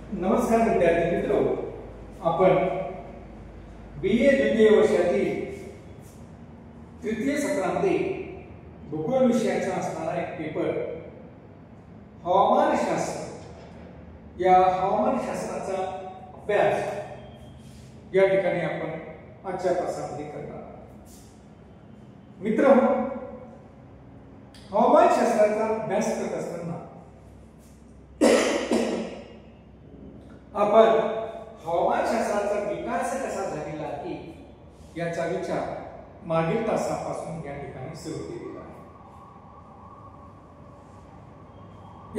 नमस्कार विद्यार्थी मित्रो, आपण बीए द्वितीय वर्षातील तृतीय सत्रामध्ये भूगोल विषयाचा असणारा एक पेपर हवामानशास्त्र या हवामानशास्त्राचा अभ्यास या ठिकाणी आपण आजच्या तासामध्ये करणार आहोत। मित्रांनो, हवामानशास्त्राचा अभ्यास करत असताना आपण हवामानशास्त्राचा विकास कसा झालेला आहे याचा विचार मागील तासापासून या ठिकाणी सुरू केलेला आहे।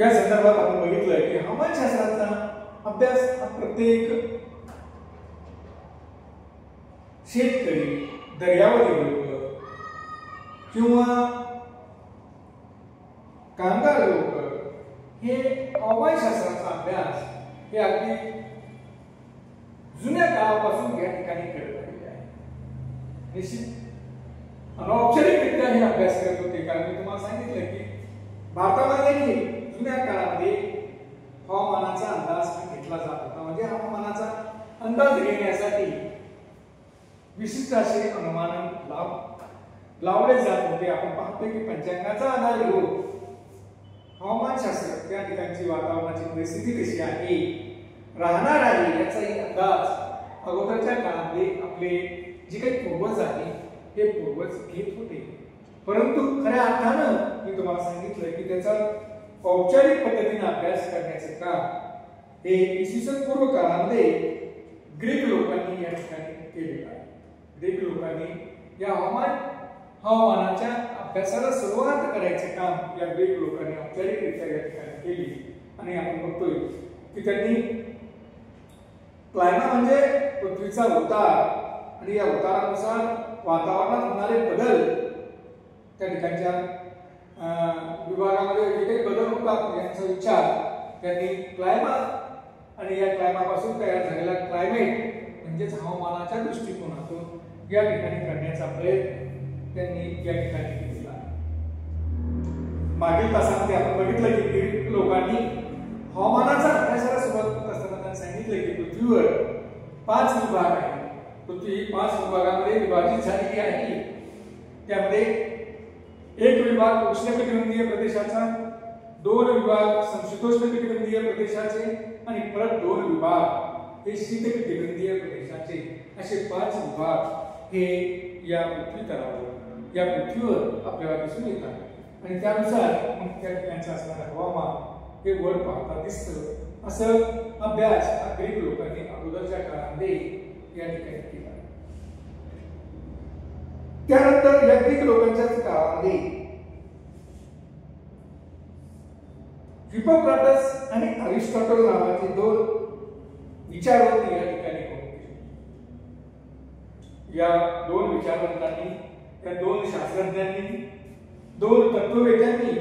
या संदर्भात आपण बघितलं की हवामानशास्त्राचा अभ्यास हा प्रत्येक शेतकरी, दर्यावरील लोक किंवा कामगार लोक हे हवामानशास्त्राचा अभ्यास हे अगदी जुन्या काळापासून या ठिकाणी करत आलेले आहे। निश्चित अनौपचारिकरित्या हे अभ्यास करत होते, कारण मी तुम्हाला सांगितलं की भारतामध्ये जुन्या काळामध्ये हवामानाचा अंदाज घेतला जात होता। म्हणजे हवामानाचा अंदाज घेण्यासाठी विशिष्ट असे अनुमान लावले जात होते। आपण पाहतोय की पंचांगाचा आधार घेऊन हवामानशास्त्र त्या ठिकाणची वातावरणाची परिस्थिती कशी आहे, राहणार आहे याचाही अंदाज अगोदरच्या काळामध्ये आपले जे काही पूर्वज आहे हे पूर्वज घेत होते। परंतु खऱ्या अर्थानं मी तुम्हाला सांगितलं की त्याचा औपचारिक पद्धतीने अभ्यास करण्याचे काम हे इसवी सन पूर्व काळामध्ये ग्रीक लोकांनी या ठिकाणी केलेलं आहे। ग्रीक लोकांनी या हवामानाच्या अभ्यासाला सुरुवात करायचे काम या ग्रीक लोकांनी औपचारिकरित्या या ठिकाणी केली। आणि आपण बघतोय की त्यांनी क्लायमा म्हणजे पृथ्वीचा उतार आणि या उतारानुसार वातावरणात होणारे बदल त्या ठिकाणच्या विभागामध्ये जे काही बदल होतात यांचा विचार त्यांनी क्लायमा आणि या क्लायमापासून तयार झालेला क्लायमेट म्हणजेच हवामानाच्या दृष्टिकोनातून या ठिकाणी करण्याचा प्रयत्न त्यांनी या ठिकाणी केला। मागील तासामध्ये आपण बघितलं की ग्रीक लोकांनी हवामानाचा अभ्यासाला सुरुवात करत असताना त्यांनी सांगितलं की पृथ्वीवर 5 विभाग आहेत। पृथ्वी 5 विभागांमध्ये विभाजित झालेली आहे। त्यामध्ये एक विभाग उष्णकटिबंधीय प्रदेशाचा, 2 विभाग समशीतोष्ण प्रदेशाचे आणि परत 2 विभाग हे शीतकटिबंधीय प्रदेशाचे, असे 5 विभाग हे या पृथ्वी तलावर या पृथ्वीवर आपल्याला दिसून येतात। आणि त्यानुसार मग त्या ठिकाणचं असणारं हवामान हे वर पाहता दिसतं। असं अभ्यास ग्रीक लोकांनी अगोदरच्या काळामध्ये या ठिकाणी केला। त्यानंतर या ग्रीक लोकांच्या काळामध्ये हिपोक्राटस आणि अरिस्टॉटल नावाचे 2 विचारवंत या ठिकाणी होते। या 2 विचारवंतांनी, त्या 2 शास्त्रज्ञांनी, 2 तत्ववेत्यांनी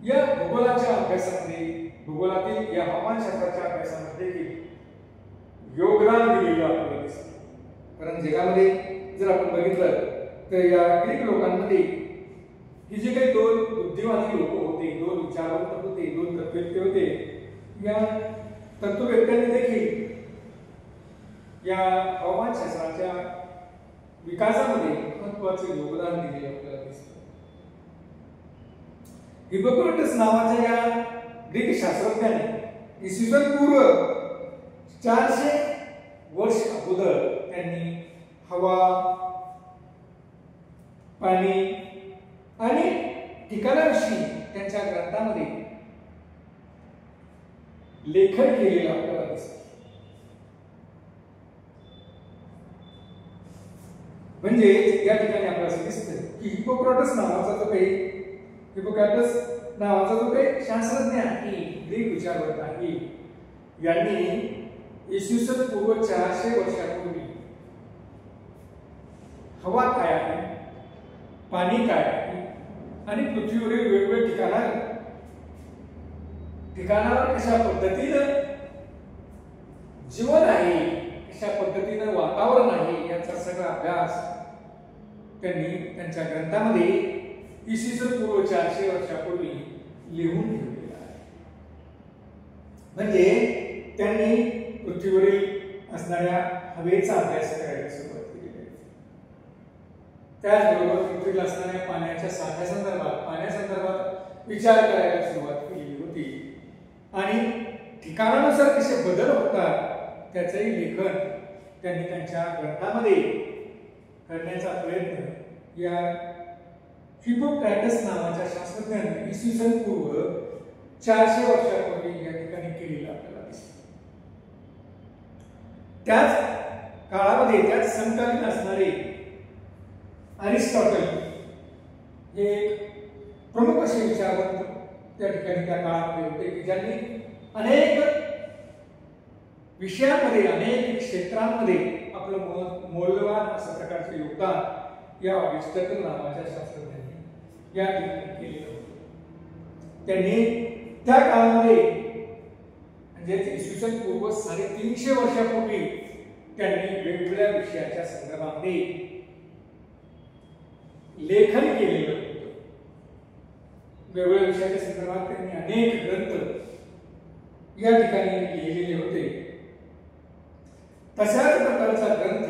या भूगोलाच्या अभ्यासामध्ये, भूगोलातील या हवामानशास्त्राच्या अभ्यासामध्ये योगदान दिलेलं आपल्याला दिसतं। कारण जगामध्ये जर आपण बघितलं तर या ग्रीक लोकांमध्ये ही जे काही 2 बुद्धिवादी लोक होते, 2 विचारवंत होते, 2 तत्ववेत्ते होते, या तत्ववेत्यांनी देखील या हवामानशास्त्राच्या विकासामध्ये महत्त्वाचे योगदान दिले आपल्याला दिसतं। हिपोक्रेटस नावाच्या या ग्रीक शास्त्रज्ञाने इसवी सन पूर्व 400 वर्ष अगोदर त्यांनी हवा, पाणी आणि ठिकाणाविषयी त्यांच्या ग्रंथामध्ये लेखन केलेलं आपल्याला दिसतं। म्हणजे या ठिकाणी आपल्याला असं दिसतं की हिपोक्रेटस नावाचा जो काही शास्त्रज्ञ आहे, ग्रीक विचारवंत आहे, यांनी इसवी सन पूर्व 400 वर्षापूर्वी हवा काय आहे, पाणी काय आहे आणि पृथ्वीवरील वेगवेगळ्या ठिकाणावर कशा पद्धतीनं जीवन आहे, कशा पद्धतीनं वातावरण आहे याचा सगळा अभ्यास त्यांनी त्यांच्या ग्रंथामध्ये इसवी सन पूर्व 400 वर्षापूर्वी लिहून ठेवलेला आहे। म्हणजे त्यांनी पृथ्वीवरील असणाऱ्या हवेचा अभ्यास करायला सुरुवात केली आहे. त्याचबरोबर पृथ्वीला असणाऱ्या पाण्याच्या पाण्यासंदर्भात विचार करायला सुरुवात केली होती आणि ठिकाणानुसार कसे बदल होतात त्याचंही लेखन त्यांनी त्यांच्या ग्रंथामध्ये करण्याचा प्रयत्न या हिपोक्रॅटस नावाच्या शास्त्रज्ञाने इसवी सन पूर्व 400 वर्षापूर्वी या ठिकाणी केलेलं आपल्याला दिसतं. त्याच काळामध्ये त्याच समकालीन असणारे अरिस्टॉटल हे प्रमुख असे विचारवंत त्या ठिकाणी त्या काळामध्ये होते की ज्यांनी अनेक विषयांमध्ये अनेक क्षेत्रांमध्ये आपलं मौल्यवान असं प्रकारचे योगदान या अरिस्टॉटल नावाच्या शास्त्रज्ञांनी या ठिकाणी केलेलं होतं. त्यांनी त्या काळामध्ये म्हणजे इसवी सन पूर्व 350 वर्षापूर्वी त्यांनी वेगवेगळ्या विषयाच्या संदर्भामध्ये लेखन केलेलं होतं. वेगवेगळ्या विषयाच्या संदर्भात त्यांनी अनेक ग्रंथ या ठिकाणी लिहिलेले होते. तशाच प्रकारचा ग्रंथ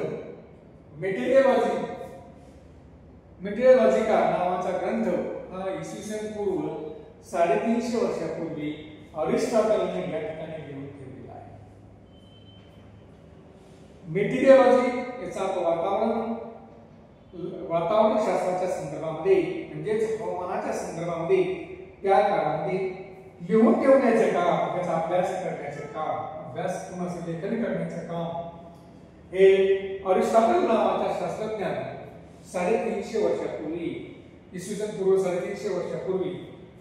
मेटेरियलॉजिका नावाचा ग्रंथ हा इसवी सन पूर्व 350 वर्षापूर्वी अरिस्टॉटलने या ठिकाणी लिहून ठेवलेला आहे. मेटेरियलॉजी याचा वातावरण शास्त्राच्या संदर्भामध्ये म्हणजेच हवामानाच्या संदर्भामध्ये त्या काळामध्ये लिहून ठेवण्याचे काम, त्याचा अभ्यास करण्याचे काम, अभ्यास किंवा लेखन करण्याचे काम हे अरिस्टॉटल नावाच्या शास्त्रज्ञाने 350 वर्षापूर्वी इसवी सन पूर्व 350 वर्षापूर्वी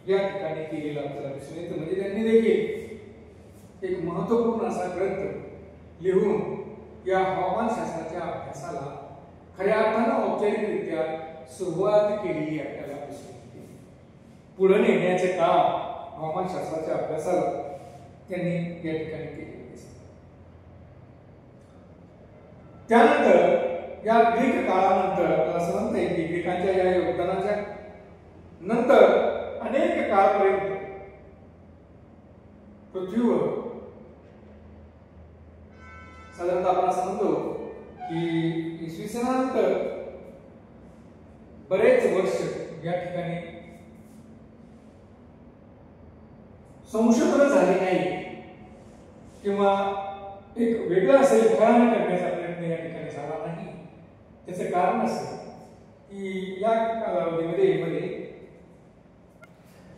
या ठिकाणी केलेला आपल्याला दिसून येतं. म्हणजे त्यांनी देखील एक महत्त्वपूर्ण असा ग्रंथ लिहून या हवामान शास्त्राच्या अभ्यासाला खऱ्या अर्थानं औपचारिकरित्या सुरुवात केलेली आपल्याला दिसून येते. पुढे नेण्याचे काम हवामान शास्त्राच्या अभ्यासाला त्यांनी या ठिकाणी केले. त्यानंतर या ग्रीक काळानंतर आपल्याला असं म्हणता येईल की ग्रीकांच्या या योगदानाच्या नंतर अनेक काळापर्यंत पृथ्वीवर साधारणतः आपण असं म्हणतो की इसवी सनानंतर बरेच वर्ष या ठिकाणी संशोधन झाले नाही किंवा एक वेगळं असे लिखाण करण्याचा प्रयत्न या ठिकाणी झाला नाही. त्याचं कारण असं की या कालावधीमध्ये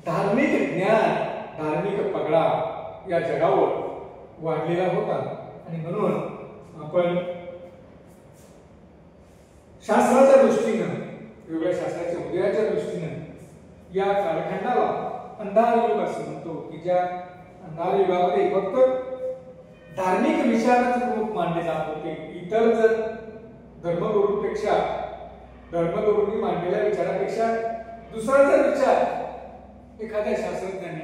धार्मिक ज्ञान, धार्मिक पगडा या जगावर वाढलेला होता आणि म्हणून आपण शास्त्राच्या दृष्टीनं, वेगवेगळ्या शास्त्राच्या उदयाच्या दृष्टीनं या कालखंडाला अंधार युग असं म्हणतो की ज्या अंधार युगामध्ये फक्त धार्मिक विचारच प्रमुख मानले जात होते. इतर जर धर्मगुरूंनी मांडलेल्या विचारापेक्षा दुसरा जर विचार एखाद्या शास्त्रज्ञाने